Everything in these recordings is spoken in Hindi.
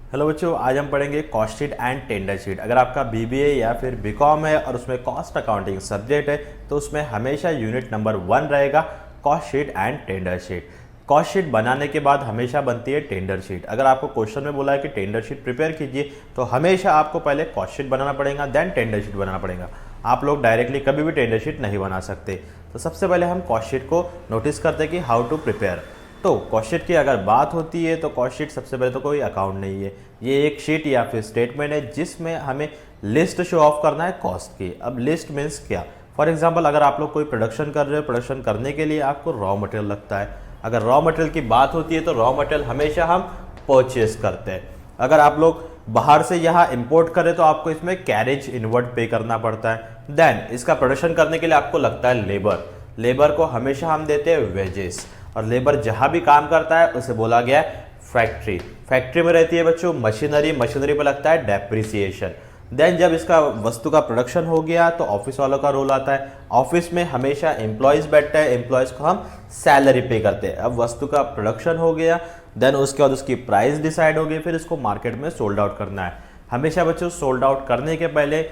हेलो बच्चों, आज हम पढ़ेंगे cost sheet and tender sheet. अगर आपका बीबीए या फिर बीकॉम है और उसमें कॉस्ट अकाउंटिंग सब्जेक्ट है तो उसमें हमेशा यूनिट नंबर 1 रहेगा cost sheet and tender sheet. Cost sheet बनाने के बाद हमेशा बनती है टेंडर शीट। अगर आपको क्वेश्चन में बोला है कि टेंडर शीट प्रिपेयर कीजिए तो हमेशा आपको पहले कॉस्ट शीट बनाना पड़ेगा, देन टेंडर शीट बनाना पड़ेगा। आप लोग डायरेक्टली कभी भी टेंडर शीट नहीं बना सकते। तो सबसे पहले हम कॉस्ट शीट को नोटिस करते हैं कि हाउ टू प्रिपेयर। तो कॉस्ट शीट की अगर बात होती है तो कॉस्ट शीट सबसे पहले तो कोई अकाउंट नहीं है, ये एक शीट या फिर स्टेटमेंट है जिसमें हमें लिस्ट शो ऑफ करना है कॉस्ट की। अब लिस्ट मीन्स क्या? फॉर एग्जांपल अगर आप लोग कोई प्रोडक्शन कर रहे हो, प्रोडक्शन करने के लिए आपको रॉ मटेरियल लगता है। अगर रॉ मटेरियल की बात होती है तो रॉ मटेरियल हमेशा हम परचेज करते हैं। अगर आप लोग बाहर से यहाँ इंपोर्ट करें तो आपको इसमें कैरेज इनवर्ड पे करना पड़ता है। देन इसका प्रोडक्शन करने के लिए आपको लगता है लेबर। लेबर को हमेशा हम देते हैं वेजेस, और लेबर जहां भी काम करता है उसे बोला गया है फैक्ट्री। फैक्ट्री में रहती है बच्चों मशीनरी, मशीनरी पर लगता है डेप्रिसिएशन। देन जब इसका वस्तु का प्रोडक्शन हो गया तो ऑफिस वालों का रोल आता है। ऑफिस में हमेशा एम्प्लॉयज बैठते हैं, एम्प्लॉयज को हम सैलरी पे करते हैं। अब वस्तु का प्रोडक्शन हो गया, देन उसके बाद उसकी प्राइस डिसाइड हो गई, फिर इसको मार्केट में सोल्ड आउट करना है। हमेशा बच्चों सोल्ड आउट करने के पहले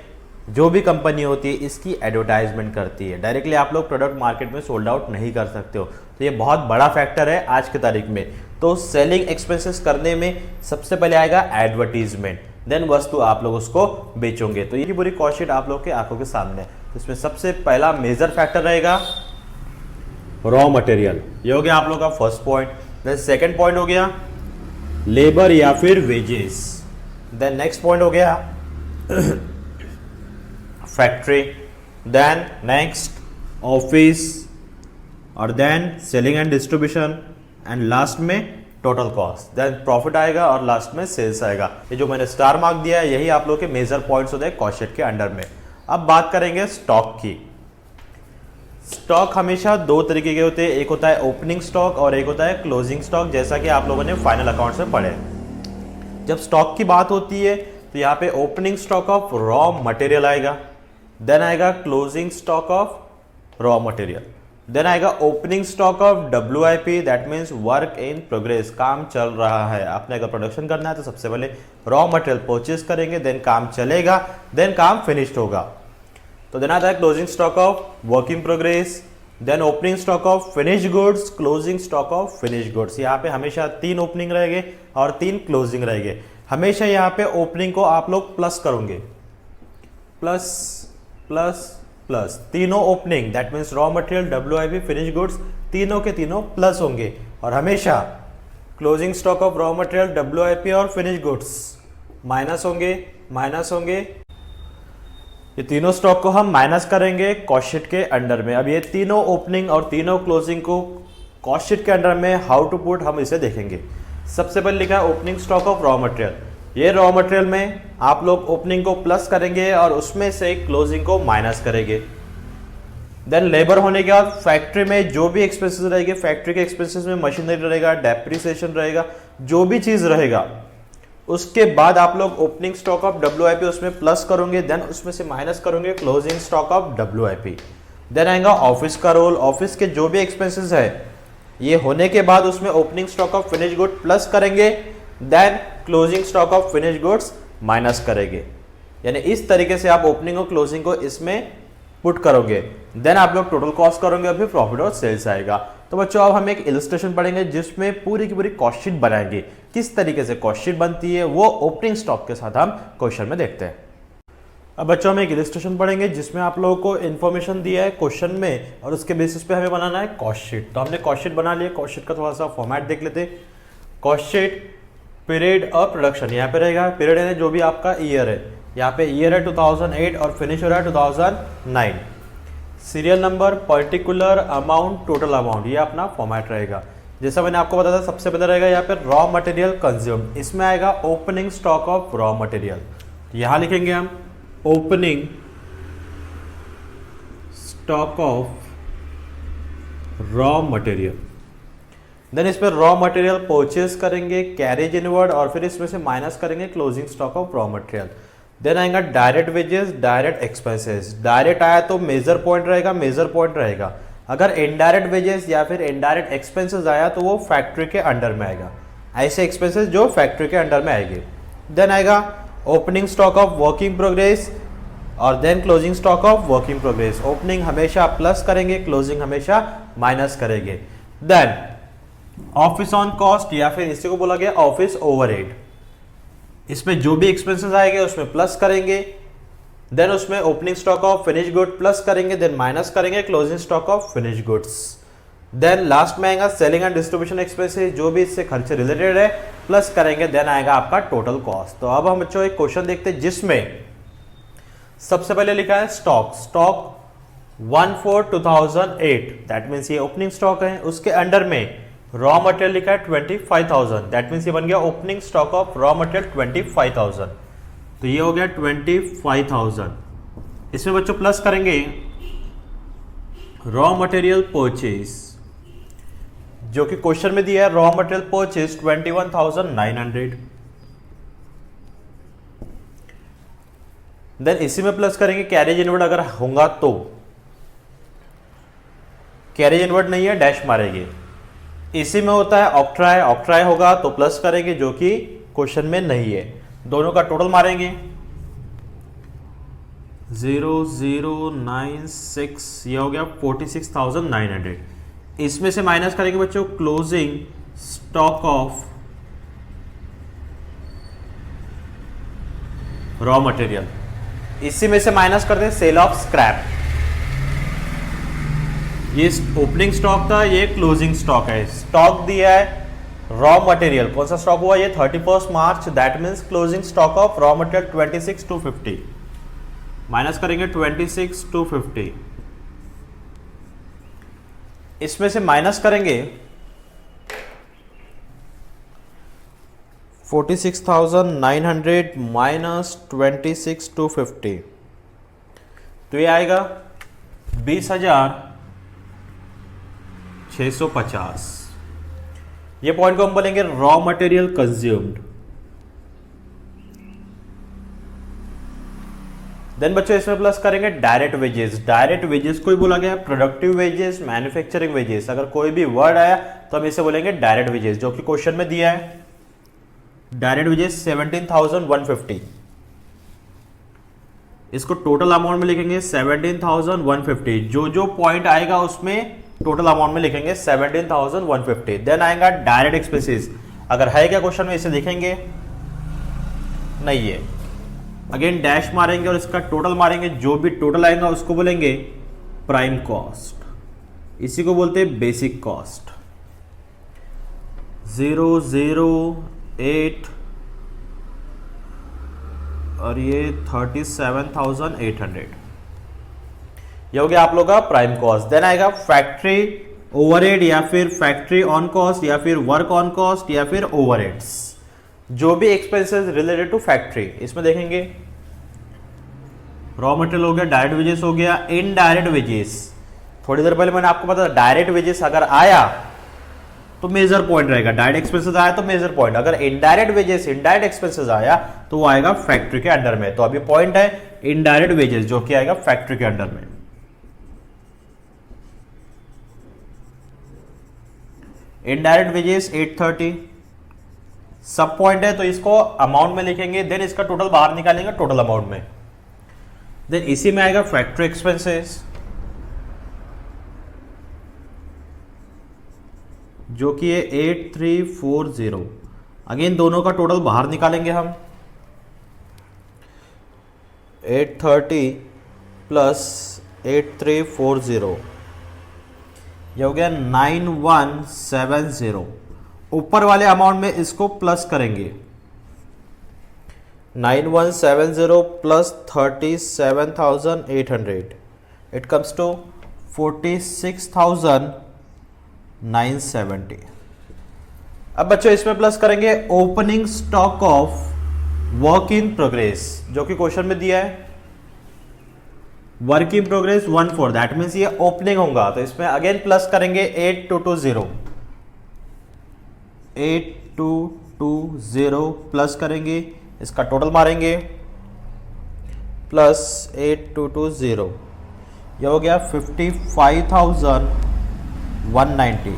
जो भी कंपनी होती है इसकी एडवर्टाइजमेंट करती है। डायरेक्टली आप लोग प्रोडक्ट मार्केट में सोल्ड आउट नहीं कर सकते हो, तो ये बहुत बड़ा फैक्टर है आज की तारीख में। तो सेलिंग एक्सपेंसेस करने में सबसे पहले आएगा एडवर्टीजमेंट, देन वस्तु आप लोग उसको बेचोगे। तो ये पूरी कॉस्ट शीट आप लोग के आंखों के सामने है। तो इसमें सबसे पहला मेजर फैक्टर रहेगा रॉ मटेरियल, ये हो गया आप लोग का first point. Then second point हो गया लेबर या फिर वेजेस। देन नेक्स्ट पॉइंट हो गया फैक्ट्री, देन नेक्स्ट ऑफिस, और then selling and distribution, and last में टोटल कॉस्ट। देन प्रॉफिट आएगा और लास्ट में सेल्स आएगा। ये जो मैंने स्टार मार्क दिया है यही आप लोग के मेजर पॉइंट्स होते हैं कॉस्ट शीट के अंडर में। अब बात करेंगे स्टॉक की। स्टॉक हमेशा दो तरीके के होते हैं, एक होता है ओपनिंग स्टॉक और एक होता है क्लोजिंग स्टॉक, जैसा कि आप लोगों ने फाइनल अकाउंट्स में पढ़े। जब स्टॉक की बात होती है तो यहाँ पे opening stock of raw material आएगा, देन आएगा closing stock of raw material, then आएगा opening stock of WIP, that means work in progress, काम चल रहा है। आपने अगर प्रोडक्शन करना है तो सबसे पहले रॉ मटेरियल परचेज करेंगे, देन काम चलेगा, देन काम फिनिश्ड होगा। तो देन आता है closing stock of work in progress, then opening stock of finish goods, closing stock of finish goods. यहाँ पे हमेशा 3 ओपनिंग रहेंगे और 3 क्लोजिंग रहेंगे। हमेशा यहाँ पे ओपनिंग को आप लोग प्लस करोगे, प्लस प्लस प्लस, तीनों opening that means raw material, WIP, finish goods, तीनों के तीनों प्लस होंगे। और हमेशा closing stock of raw material, WIP और फिनिश गुड्स माइनस होंगे, माइनस होंगे। ये तीनों स्टॉक को हम माइनस करेंगे कॉस्ट शीट के अंडर में। अब ये तीनों ओपनिंग और तीनों क्लोजिंग को कॉस्ट शीट के अंडर में हाउ टू पुट हम इसे देखेंगे। सबसे पहले लिखा है opening stock of raw material. ये रॉ मटेरियल में आप लोग ओपनिंग को प्लस करेंगे और उसमें से क्लोजिंग को माइनस करेंगे। देन लेबर होने के बाद फैक्ट्री में जो भी एक्सपेंसेस रहेंगे, फैक्ट्री के एक्सपेंसेस में मशीनरी रहेगा, डेप्रिसिएशन रहेगा, जो भी चीज रहेगा, उसके बाद आप लोग ओपनिंग स्टॉक ऑफ WIP उसमें प्लस करोगे, देन उसमें से माइनस करोगे closing stock of WIP। Then आएगा ऑफिस का रोल। ऑफिस के जो भी एक्सपेंसेस है ये होने के बाद उसमें opening stock of finish good plus करेंगे, then closing stock of finish goods minus करेंगे। यानी इस तरीके से आप ओपनिंग और क्लोजिंग को इसमें पुट करोगे। देन आप लोग टोटल कॉस्ट करोगे और फिर प्रॉफिट और सेल्स आएगा। तो बच्चों अब हम एक इलस्ट्रेशन पढ़ेंगे जिसमें पूरी की पूरी कॉस्ट शीट बनाएंगे। किस तरीके से कॉस्ट शीट बनती है वो ओपनिंग स्टॉक के साथ हम क्वेश्चन में देखते हैं। अब बच्चों हम एक इलस्ट्रेशन पढ़ेंगे जिसमें आप लोगों को इन्फॉर्मेशन दिया है क्वेश्चन में और उसके बेसिस पे हमें बनाना है कॉस्ट शीट। तो हमने कॉस्ट शीट बना लिया। कॉस्ट शीट का थोड़ा सा फॉर्मेट देख लेते हैं। कॉस्ट शीट पीरियड और प्रोडक्शन यहाँ पे रहेगा। पीरियड है जो भी आपका ईयर है, यहाँ पे ईयर है 2008 और फिनिश हो रहा है 2009। Serial number, particular amount, total amount, ये अपना फॉर्मेट रहेगा। जैसा मैंने आपको बताया था सबसे पहले रहेगा यहाँ पे रॉ मटेरियल कंज्यूम, इसमें आएगा opening stock of raw material. यहाँ लिखेंगे हम opening stock of raw material. Then इस पर रॉ मटेरियल परचेज करेंगे, कैरेज इनवर्ड, और फिर इसमें से माइनस करेंगे closing stock of raw material. Then आएगा direct wages, direct expenses. Direct आया तो मेजर पॉइंट रहेगा, मेजर पॉइंट रहेगा। अगर इनडायरेक्ट वेजेस या फिर इनडायरेक्ट एक्सपेंसेस आया तो वो फैक्ट्री के अंडर में आएगा। ऐसे एक्सपेंसेस जो फैक्ट्री के अंडर में आएंगे। देन आएगा opening stock of work in progress और then closing stock of work in progress. Opening हमेशा प्लस करेंगे, क्लोजिंग हमेशा माइनस करेंगे। देन ऑफिस ऑन कॉस्ट या फिर इसी को बोला गया ऑफिस ओवरहेड, इसमें जो भी एक्सपेंसेस आएंगे उसमें प्लस करेंगे, देन उसमें opening stock of finish good plus करेंगे, देन माइनस करेंगे closing stock of finish goods. Then last में आएगा सेलिंग एंड डिस्ट्रीब्यूशन एक्सपेंसेस, जो भी इससे खर्चे रिलेटेड है प्लस करेंगे, देन आएगा आपका टोटल कॉस्ट। तो अब हम बच्चों एक क्वेश्चन देखते हैं जिसमें सबसे पहले लिखा है स्टॉक 1/4/2008, दैट मीन्स ये ओपनिंग स्टॉक है। उसके अंडर में रॉ मटेरियल लिखा है 25,000, दैट मीन्स ये बन गया opening stock of raw material 25,000। तो ये हो गया 25,000। इसमें बच्चों प्लस करेंगे रॉ मटेरियल परचेज, जो कि क्वेश्चन में दिया है रॉ मटेरियल परचेज 21,900। देन इसी में प्लस करेंगे कैरेज इनवर्ड अगर होगा तो, कैरेज इनवर्ड नहीं है डैश मारेंगे। इसी में होता है ऑक्ट्राई, ऑक्ट्राई होगा तो प्लस करेंगे जो कि क्वेश्चन में नहीं है। दोनों का टोटल मारेंगे 0096, ये हो गया 46,900। इसमें से माइनस करेंगे बच्चों closing stock of raw material, इसी में से माइनस करते हैं सेल ऑफ स्क्रैप। ये ओपनिंग स्टॉक था, ये क्लोजिंग स्टॉक है। स्टॉक दिया है रॉ मटेरियल, कौन सा स्टॉक हुआ ये 31 मार्च, that means closing stock of raw material 26,250, minus करेंगे 26,250। इसमें से माइनस करेंगे 46,900 माइनस 26,250, तो ये आएगा 20,650। ये पॉइंट को हम बोलेंगे रॉ मटेरियल कंज्यूम्ड। देन बच्चों इसमें प्लस करेंगे डायरेक्ट वेजेस। डायरेक्ट वेजेस को ही बोला गया प्रोडक्टिव वेजेस, मैन्युफैक्चरिंग वेजेस। अगर कोई भी वर्ड आया तो हम इसे बोलेंगे डायरेक्ट वेजेस, जो कि क्वेश्चन में दिया है डायरेक्ट वेजेस 17,150। इसको टोटल अमाउंट में लिखेंगे 17,150। जो जो पॉइंट आएगा उसमें टोटल अमाउंट में लिखेंगे 17,150। देन आएगा डायरेक्ट एक्सपेंसेस, अगर है क्या क्वेश्चन में इसे लिखेंगे नहीं है, अगेन डैश मारेंगे और इसका टोटल मारेंगे। जो भी टोटल आएगा उसको बोलेंगे प्राइम कॉस्ट, इसी को बोलते हैं बेसिक कॉस्ट। 008 और ये 37,800, ये हो गया आप लोग का प्राइम कॉस्ट। देन आएगा फैक्ट्री ओवरहेड या फिर फैक्ट्री ऑन कॉस्ट या फिर वर्क ऑन कॉस्ट या फिर ओवरहेड्स, जो भी एक्सपेंसेस रिलेटेड टू फैक्ट्री। इसमें देखेंगे रॉ मटेरियल हो गया, डायरेक्ट वेजेस हो गया, इनडायरेक्ट वेजेस। थोड़ी देर पहले मैंने आपको बताया डायरेक्ट वेजेस अगर आया तो मेजर पॉइंट रहेगा, डायरेक्ट एक्सपेंसेस आया तो मेजर पॉइंट। अगर इनडायरेक्ट वेजेस इनडायरेक्ट एक्सपेंसेस आया तो वो आएगा फैक्ट्री के अंडर में। तो अभी पॉइंट है इनडायरेक्ट वेजेस, जो कि आएगा फैक्ट्री के अंडर में। इनडायरेक्ट वेजेस 830 सब पॉइंट है, तो इसको अमाउंट में लिखेंगे, देन इसका टोटल बाहर निकालेंगे टोटल अमाउंट में। देन इसी में आएगा फैक्ट्री एक्सपेंसेस, जो कि है 8340। अगेन दोनों का टोटल बाहर निकालेंगे हम, 830 प्लस 8340, ये हो गया 9170। ऊपर वाले अमाउंट में इसको प्लस करेंगे, 9170 प्लस 37,800, इट कम्स टू 46,970। अब बच्चों इसमें प्लस करेंगे opening stock of work in progress, जो कि क्वेश्चन में दिया है work in progress 14, that means ये ओपनिंग होगा। तो इसमें अगेन प्लस करेंगे 8220 प्लस करेंगे, इसका टोटल मारेंगे प्लस 8220, ये हो गया 55,190।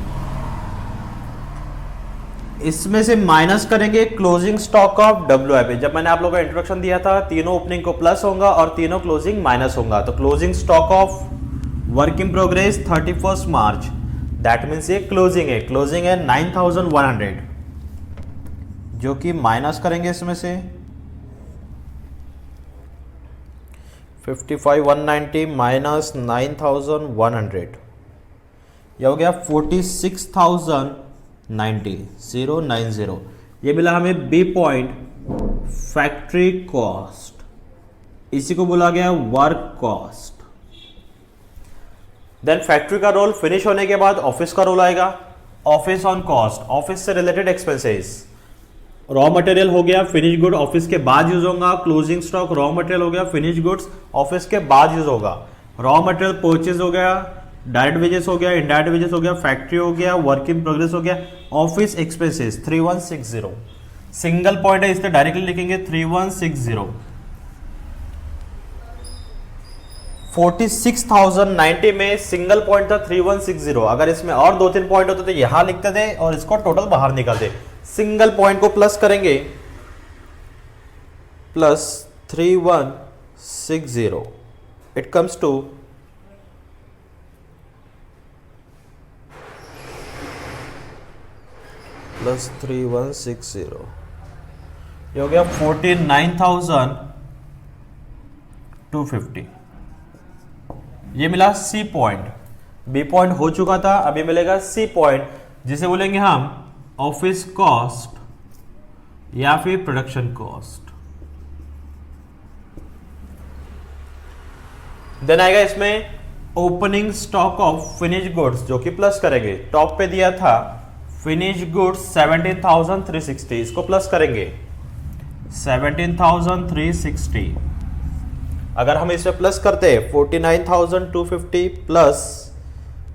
इसमें से माइनस करेंगे क्लोजिंग स्टॉक ऑफ WIP। जब मैंने आप लोगों को इंट्रोडक्शन दिया था तीनों ओपनिंग को प्लस होगा और तीनों क्लोजिंग माइनस होगा, तो closing stock of work in progress 31 मार्च, दैट मीन्स ये क्लोजिंग है 9100, जो कि माइनस करेंगे इसमें से 55,190 माइनस 9,100, यह हो गया 46,090 ये मिला हमें बी पॉइंट फैक्ट्री कॉस्ट, इसी को बोला गया वर्क कॉस्ट। देन फैक्ट्री का रोल फिनिश होने के बाद ऑफिस का रोल आएगा, ऑफिस ऑन कॉस्ट, ऑफिस से रिलेटेड एक्सपेंसेस। रॉ मटेरियल हो गया फिनिश गुड, ऑफिस के बाद यूज होगा। क्लोजिंग स्टॉक रॉ मटेरियल हो गया फिनिश गुड्स, ऑफिस के बाद यूज होगा। रॉ मटेरियल परचेज हो गया, डायरेक्ट वेजेस हो गया, इनडायरेक्ट वेजेस हो गया, फैक्ट्री हो गया, वर्क इन प्रोग्रेस हो गया, ऑफिस एक्सपेंसेस 3160। सिंगल पॉइंट है इसलिए डायरेक्टली लिखेंगे 3160। 46,090 में सिंगल पॉइंट था 3160। अगर इसमें और 2-3 पॉइंट होते तो यहां लिखते थे और इसको टोटल बाहर निकालते। सिंगल पॉइंट को प्लस करेंगे, plus 3160, it comes two plus 3160, ये हो गया 49,250। ये मिला सी पॉइंट, बी पॉइंट हो चुका था, अभी मिलेगा सी पॉइंट, जिसे बोलेंगे हम ऑफिस कॉस्ट या फिर प्रोडक्शन कॉस्ट। देन आएगा इसमें opening stock of finish goods, जो कि प्लस करेंगे। टॉप पे दिया था फिनिश गुड्स 17,360, इसको प्लस करेंगे 17,360। अगर हम इसमें प्लस करते हैं 49,250 प्लस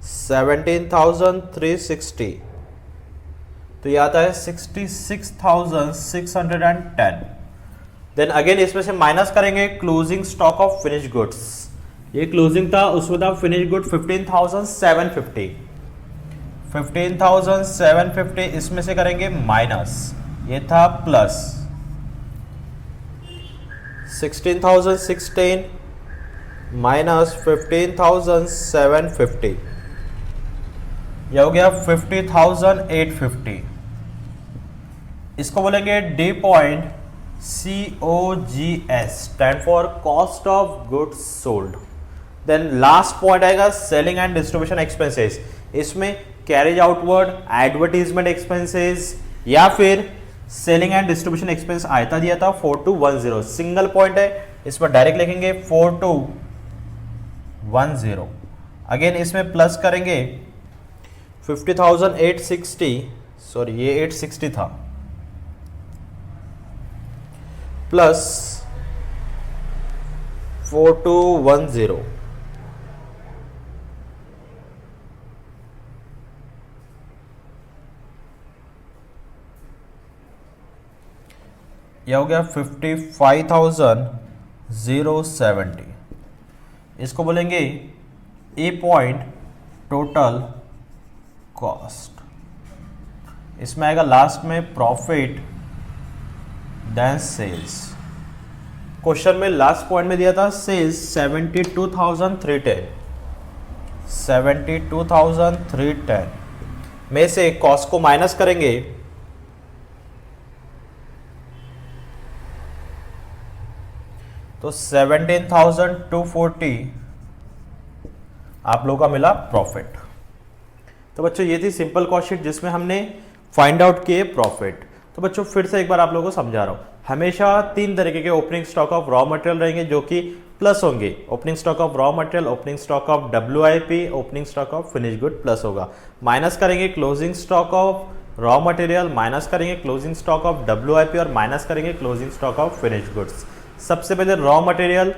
17,360, तो ये आता है 66,610। देन अगेन इसमें से माइनस करेंगे closing stock of finish goods, ये क्लोजिंग था, उसमें था फिनिश गुड 15,750। 15,750 इसमें से करेंगे माइनस, ये था प्लस 16,016 माइनस 15,750, यह हो गया 50,850। इसको बोलेंगे D point COGS, stand for cost of goods sold. Then last point आएगा सेलिंग एंड डिस्ट्रीब्यूशन एक्सपेंसेस। इसमें कैरेज आउटवर्ड, एडवर्टीजमेंट एक्सपेंसेस या फिर सेलिंग एंड डिस्ट्रीब्यूशन एक्सपेंस आयता दिया था 4210। सिंगल पॉइंट है, इस पर डायरेक्ट लिखेंगे 4210। अगेन इसमें प्लस करेंगे 50,860, सॉरी ये 860 था, प्लस 4210। यह हो गया 55,070। इसको बोलेंगे ए पॉइंट टोटल कॉस्ट। इसमें आएगा लास्ट में प्रॉफिट देन सेल्स। क्वेश्चन में लास्ट पॉइंट में दिया था सेल्स 72,310, 72,310 में से कॉस्ट को माइनस करेंगे, तो 17,240 आप लोगों का मिला प्रॉफिट। तो बच्चों ये थी सिंपल कॉस्ट शीट जिसमें हमने फाइंड आउट किए प्रॉफिट। तो बच्चों फिर से एक बार आप लोगों को समझा रहा हूं, हमेशा 3 तरीके के opening stock of raw material रहेंगे जो कि प्लस होंगे। Opening stock of raw material, opening stock of WIP, opening stock of finish good plus होगा। माइनस करेंगे closing stock of raw material, minus करेंगे क्लोजिंग स्टॉक ऑफ WIP और माइनस करेंगे closing stock of finish goods. सबसे पहले रॉ मटेरियल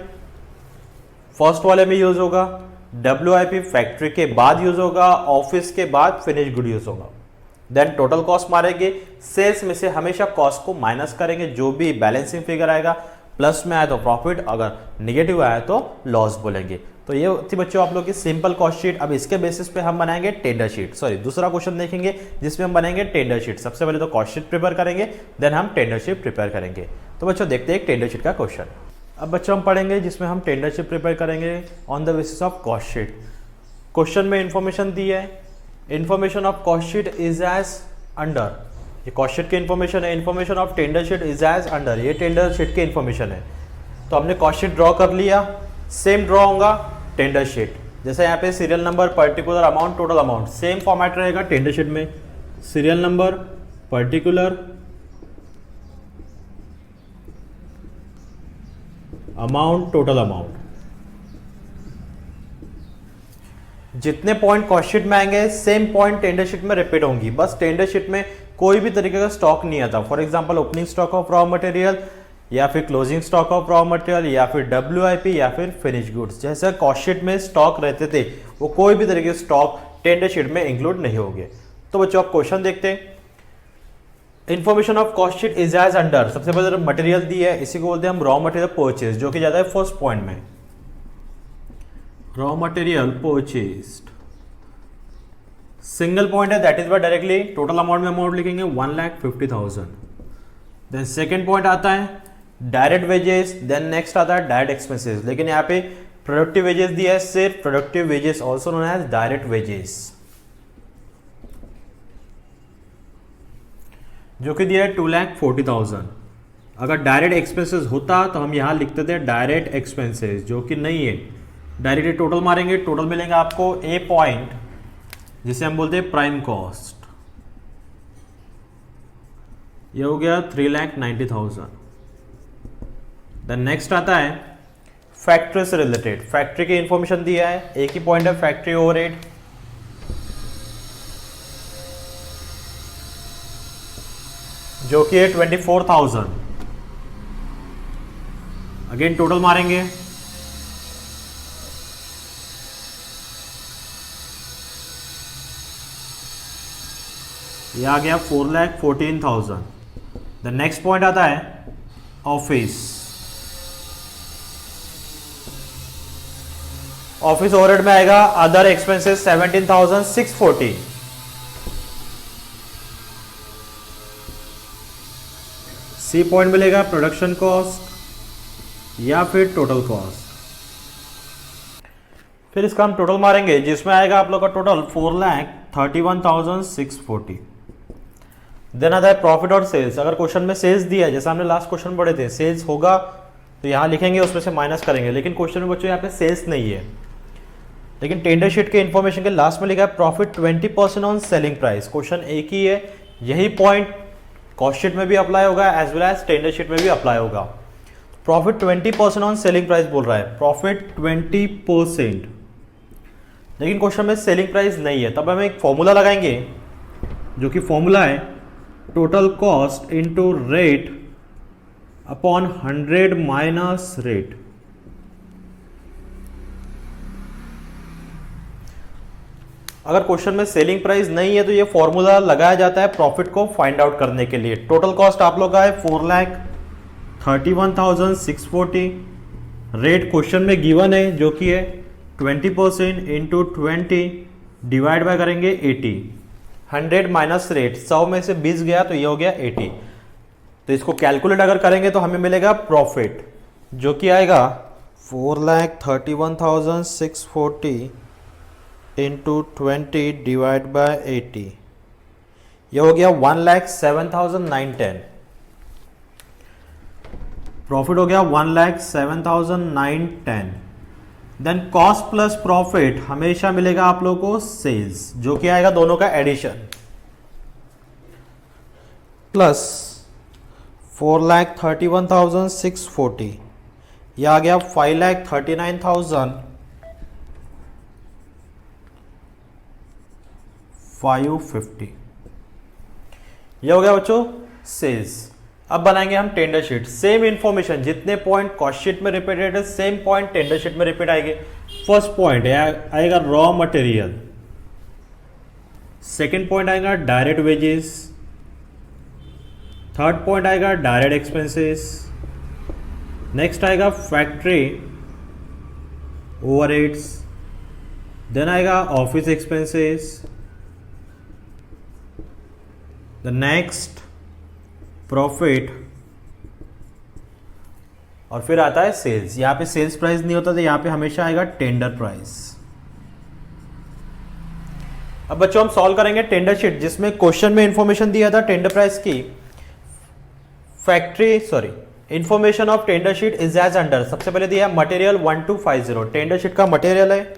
फर्स्ट वाले में यूज होगा, WIP फैक्ट्री के बाद यूज होगा, ऑफिस के बाद फिनिश गुड यूज होगा। देन टोटल कॉस्ट मारेंगे, सेल्स में से हमेशा कॉस्ट को माइनस करेंगे, जो भी बैलेंसिंग फिगर आएगा प्लस में आया तो प्रॉफिट, अगर निगेटिव आया तो लॉस बोलेंगे। तो ये थी बच्चों आप लोग की सिंपल कॉस्ट शीट। अब इसके बेसिस पे हम बनाएंगे टेंडर शीट, सॉरी दूसरा क्वेश्चन देखेंगे जिसमें हम बनाएंगे टेंडर शीट। सबसे पहले तो कॉस्ट शीट प्रिपेयर करेंगे, देन हम टेंडर शीट प्रिपेयर करेंगे। तो बच्चों देखते हैं एक टेंडर शीट का क्वेश्चन। अब बच्चों हम पढ़ेंगे जिसमें हम टेंडर शीट प्रिपेयर करेंगे on the basis of cost sheet. Question में इंफॉर्मेशन दी है, information of cost sheet is as under, ये कॉस्ट शीट की इंफॉर्मेशन है। Information of tender sheet is as under, ये टेंडर शीट की इंफॉर्मेशन है। तो हमने कॉस्ट शीट ड्रॉ कर लिया, सेम ड्रॉ होगा टेंडर शीट। जैसे यहाँ पे serial number, particular amount, total amount, same format रहेगा टेंडर शीट में। Serial number, particular amount, total amount, जितने पॉइंट कॉस्ट शीट में आएंगे सेम पॉइंट टेंडर शीट में रिपीट होंगी। बस टेंडर शीट में कोई भी तरीके का स्टॉक नहीं आता। For example opening stock of raw material, या फिर closing stock of raw material, या फिर WIP, या फिर फिनिश गुड्स, जैसे कॉस्ट शीट में स्टॉक रहते थे वो कोई भी तरीके के स्टॉक टेंडर शीट में इंक्लूड नहीं होंगे। तो बच्चों आप क्वेश्चन देखते हैं। Information of cost sheet is as under, सबसे पहले मटेरियल दी है, इसी को बोलते हैं हम रॉ मटेरियल परचेज, जो कि ज्यादा है फर्स्ट पॉइंट में। Raw material purchased single point है, that is by directly total amount में अमाउंट लिखेंगे 1,50,000। देन सेकेंड पॉइंट आता है डायरेक्ट वेजेस, देन नेक्स्ट आता है डायरेक्ट एक्सपेंसेस। लेकिन यहाँ पे प्रोडक्टिव वेजेस दिया है, सिर्फ productive wages also known as direct wages, जो कि दिया है 2,40,000। अगर डायरेक्ट एक्सपेंसेस होता तो हम यहां लिखते थे डायरेक्ट एक्सपेंसेस, जो कि नहीं है। डायरेक्टली टोटल मारेंगे, टोटल मिलेगा आपको ए पॉइंट, जिसे हम बोलते हैं प्राइम कॉस्ट, ये हो गया 3,90,000। देन नेक्स्ट आता है फैक्ट्री से रिलेटेड, फैक्ट्री की इंफॉर्मेशन दिया है, एक ही पॉइंट है फैक्ट्री ओवरहेड, जो कि है 24,000। अगेन टोटल मारेंगे, ये आ गया 4,14,000। द नेक्स्ट पॉइंट आता है ऑफिस, ऑफिस ओवरहेड में आएगा अदर एक्सपेंसेस 17,640। सी पॉइंट मिलेगा प्रोडक्शन कॉस्ट या फिर टोटल कॉस्ट। फिर इसका हम टोटल मारेंगे, जिसमें आएगा आप लोग का टोटल 4,31,640। देन आता है प्रॉफिट और सेल्स। अगर क्वेश्चन में सेल्स दिया है, जैसा हमने लास्ट क्वेश्चन पढ़े थे, सेल्स होगा तो यहां लिखेंगे, उसमें से माइनस करेंगे। लेकिन क्वेश्चन में बच्चों यहाँ पे सेल्स नहीं है, लेकिन टेंडर शीट के इन्फॉर्मेशन के लास्ट में लिखा है profit 20% on selling price. Question एक ही है, यही पॉइंट कॉस्ट शीट में भी अप्लाई होगा as well as tender sheet में भी अप्लाई होगा। प्रॉफिट 20% ऑन सेलिंग प्राइस बोल रहा है, प्रॉफिट 20%, लेकिन क्वेश्चन में सेलिंग प्राइस नहीं है। तब हम एक फॉर्मूला लगाएंगे, जो कि फॉर्मूला है total cost into rate upon 100 minus rate. अगर क्वेश्चन में सेलिंग प्राइस नहीं है तो ये फॉर्मूला लगाया जाता है प्रॉफिट को फाइंड आउट करने के लिए। टोटल कॉस्ट आप लोग का है 4,31,640। रेट क्वेश्चन में गिवन है, जो कि है 20% इंटू 20 डिवाइड बाय करेंगे 80। 100 माइनस रेट, 100 में से 20 गया तो ये हो गया 80। तो इसको कैलकुलेट अगर करेंगे तो हमें मिलेगा प्रॉफिट, जो कि आएगा 4,31,640 इंटू 20 डिवाइड बाय 80, ये हो गया 1,07,910। प्रॉफिट हो गया 1,07,910। देन कॉस्ट प्लस प्रॉफिट हमेशा मिलेगा आप लोगों को सेल्स, जो कि आएगा दोनों का एडिशन, प्लस 4,31,640, यह आ गया 5,39,550। यह हो गया बच्चों सेल्स। अब बनाएंगे हम टेंडर शीट। सेम इंफॉर्मेशन, जितने पॉइंट कॉस्ट शीट में रिपीटेड है सेम पॉइंट टेंडर शीट में रिपीट आएंगे। फर्स्ट पॉइंट आएगा रॉ मटेरियल, सेकंड पॉइंट आएगा डायरेक्ट वेजेस, थर्ड पॉइंट आएगा डायरेक्ट एक्सपेंसेस, नेक्स्ट आएगा फैक्ट्री ओवरहेड्स, देन आएगा office expenses, the next profit, और फिर आता है सेल्स। यहाँ पे सेल्स प्राइस नहीं होता तो यहाँ पे हमेशा आएगा टेंडर प्राइस। अब बच्चों हम सॉल्व करेंगे टेंडर शीट, जिसमें क्वेश्चन में इंफॉर्मेशन दिया था टेंडर प्राइस की। Information of tender sheet is as under. सबसे पहले दिया मटेरियल 1250, टेंडर शीट का मटेरियल है,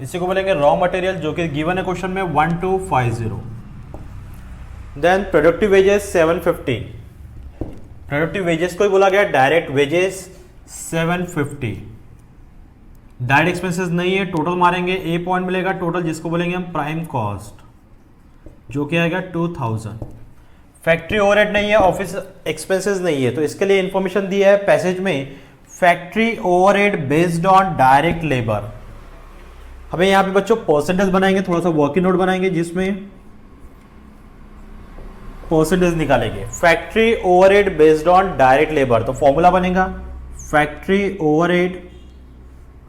इसी को बोलेंगे रॉ मटेरियल, जो कि गिवन है क्वेश्चन में 1250। Then productive wages 750, productive wages को ही बोला गया डायरेक्ट वेजेस 750। डायरेक्ट एक्सपेंसेस नहीं है, टोटल मारेंगे, ए पॉइंट मिलेगा टोटल, जिसको बोलेंगे हम प्राइम कॉस्ट, जो कि आएगा 2000। फैक्ट्री ओवरहेड नहीं है, ऑफिस एक्सपेंसेस नहीं है, तो इसके लिए इंफॉर्मेशन दिया है पैसेज में, factory overhead based on direct labour. हमें यहाँ पे बच्चों परसेंटेज बनाएंगे, थोड़ा सा वर्किंग नोट बनाएंगे जिसमें परसेंटेज निकालेंगे। Factory overhead based on direct labour, तो फॉर्मूला बनेगा factory overhead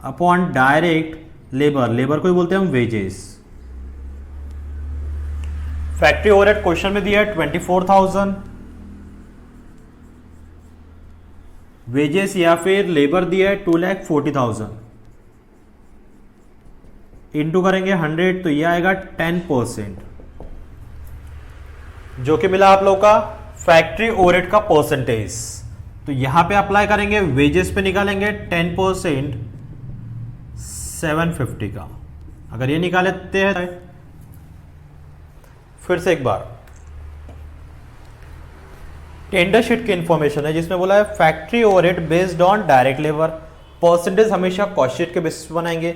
upon direct labour, labour को ही बोलते हैं हम वेजेस। फैक्ट्री ओवरहेड क्वेश्चन में दिया है 24,000, वेजेस या फिर लेबर दिया है 2,40,000, इंटू करेंगे 100, तो ये आएगा 10%, जो कि मिला आप लोग का फैक्ट्री ओवरहेड का परसेंटेज। तो यहां पे अप्लाई करेंगे, वेजेस पे निकालेंगे 10% 750 का। अगर ये निकालते हैं, फिर से एक बार टेंडर शीट की इंफॉर्मेशन है जिसमें बोला है factory overhead based on direct labour, percentage हमेशा कॉस्ट शीट के बेसिस पे बनाएंगे।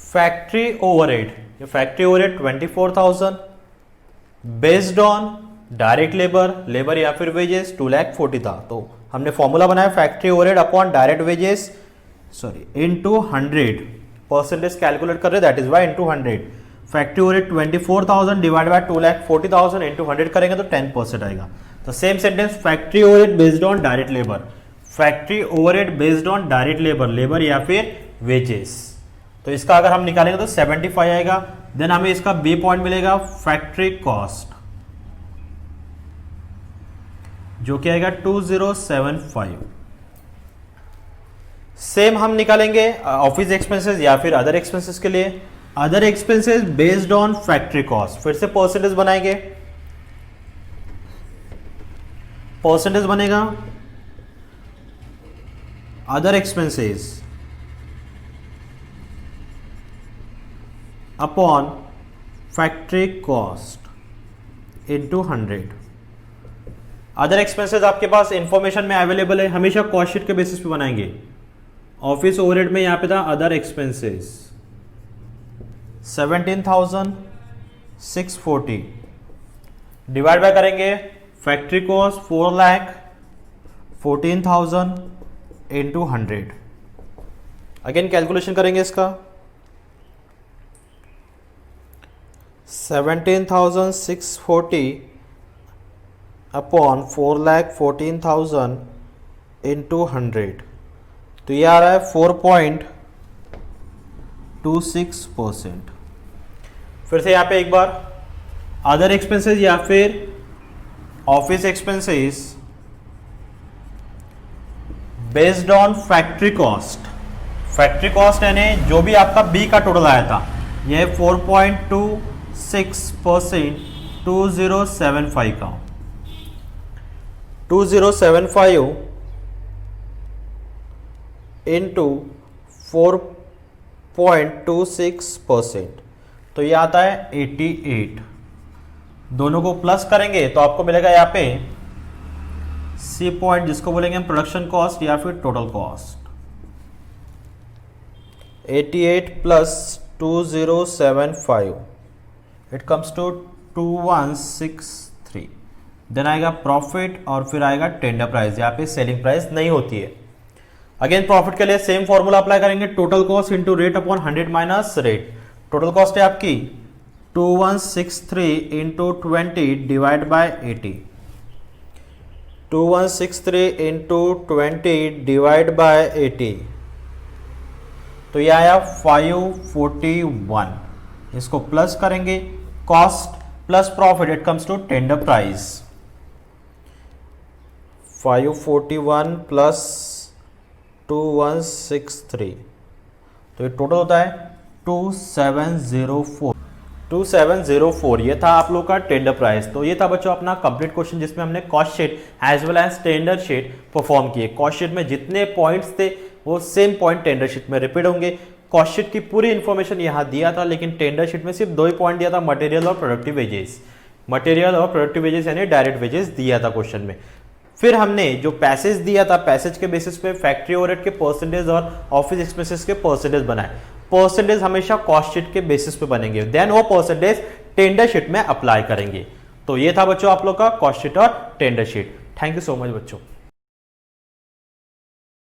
Factory overhead 24,000 based on direct labour, labour या फिर वेजेस 2,40,000 था, तो हमने फॉर्मूला बनाया factory overhead upon direct wages into 100, percentage calculate कर रहे, that is why into 100। Factory overhead 24,000 divide by 2,40,000 into 100 करेंगे तो 10% आएगा। तो same sentence factory overhead based on direct labour, factory overhead based on direct labour, labour या फिर वेजेस, तो इसका अगर हम निकालेंगे तो 75 आएगा। देन हमें इसका बी पॉइंट मिलेगा फैक्ट्री कॉस्ट, जो कि आएगा 2075। सेम हम निकालेंगे ऑफिस एक्सपेंसेस या फिर अदर एक्सपेंसेस के लिए। Other expenses based on factory cost, फिर से परसेंटेज बनाएंगे, परसेंटेज बनेगा other expenses upon factory cost into 100। Other expenses आपके पास इंफॉर्मेशन में अवेलेबल है, हमेशा कॉस्ट शीट के बेसिस पे बनाएंगे। ऑफिस ओवरहेड में यहां पे था अदर एक्सपेंसेस 17,640 डिवाइड बाय करेंगे factory cost 4,14,000 into 100। Again calculation करेंगे इसका, 17,640 अपॉन 4,14,000 इंटू 100, तो ये आ रहा है 4.26%। फिर से यहाँ पे एक बार अदर एक्सपेंसेस या फिर office expenses based on factory cost, factory cost यानी जो भी आपका बी का टोटल आया था, यह 4.26% 2075 का 2075 इंटू 4.26%, तो ये आता है 88। दोनों को प्लस करेंगे तो आपको मिलेगा यहाँ पे सी पॉइंट, जिसको बोलेंगे हम प्रोडक्शन कॉस्ट या फिर total cost. 88 plus 2075 it comes to 2163। Then आएगा प्रॉफिट और फिर आएगा टेंडर प्राइस, यहाँ पे सेलिंग प्राइस नहीं होती है। अगेन प्रॉफिट के लिए सेम फॉर्मूला अप्लाई करेंगे, total cost into rate upon 100 minus rate. Total cost है आपकी 2163 into 20 divide by 80, 2163 into 20 divide by 80, तो ये आया 541, इसको प्लस करेंगे, cost plus profit it comes to tender price, 541 plus 2163, तो ये टोटल होता है 2704। 2704 ये था आप लोग का टेंडर प्राइस। तो ये था बच्चों अपना कंप्लीट क्वेश्चन जिसमें हमने cost sheet as well as tender sheet perform किए। कॉस्ट शीट में जितने पॉइंट्स थे वो सेम पॉइंट टेंडर शीट में रिपीट होंगे। कॉस्ट शीट की पूरी इंफॉर्मेशन यहाँ दिया था, लेकिन टेंडर शीट में सिर्फ 2 ही पॉइंट दिया था, मटेरियल और प्रोडक्टिव वेजेस। मटेरियल और प्रोडक्टिव वेजेस यानी डायरेक्ट वेजेस दिया था क्वेश्चन में। फिर हमने जो पैसेज दिया था, पैसेज के बेसिस पे फैक्ट्री ओवरहेड के परसेंटेज और ऑफिस एक्सपेंसेस के परसेंटेज बनाए। परसेंटेज हमेशा कॉस्ट शीट के बेसिस पे बनेंगे, देन वो परसेंटेज टेंडर शीट में अप्लाई करेंगे। तो ये था बच्चों आप लोग का कॉस्ट शीट और tender sheet. Thank you so much बच्चों।